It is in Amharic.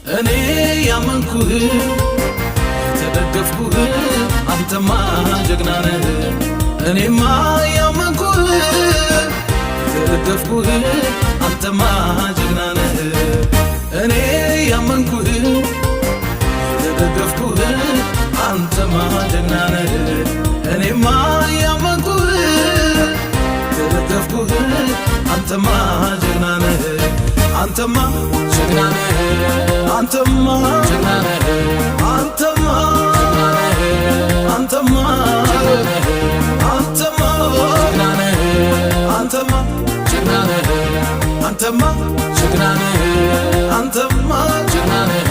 እኔ ያመንኩህ የተደገፍኩህ አንተማ ጀግና ነህ እኔማ ያመንኩህ የተደገፍኩህ አንተማ ጀግና ነህ እኔ ያመንኩህ የተደገፍኩህ አንተማ ጀግና ነህ እኔማ ያመንኩህ የተደገፍኩህ አንተማ ጀግና ነህ አንተማ ጀግና ነህ አንተማ ጀግና ነህ አንተማ አንተማ አንተማ ጀግና ነህ አንተማ ጀግና ነህ አንተማ ጀግና ነህ አንተማ ጀግና ነህ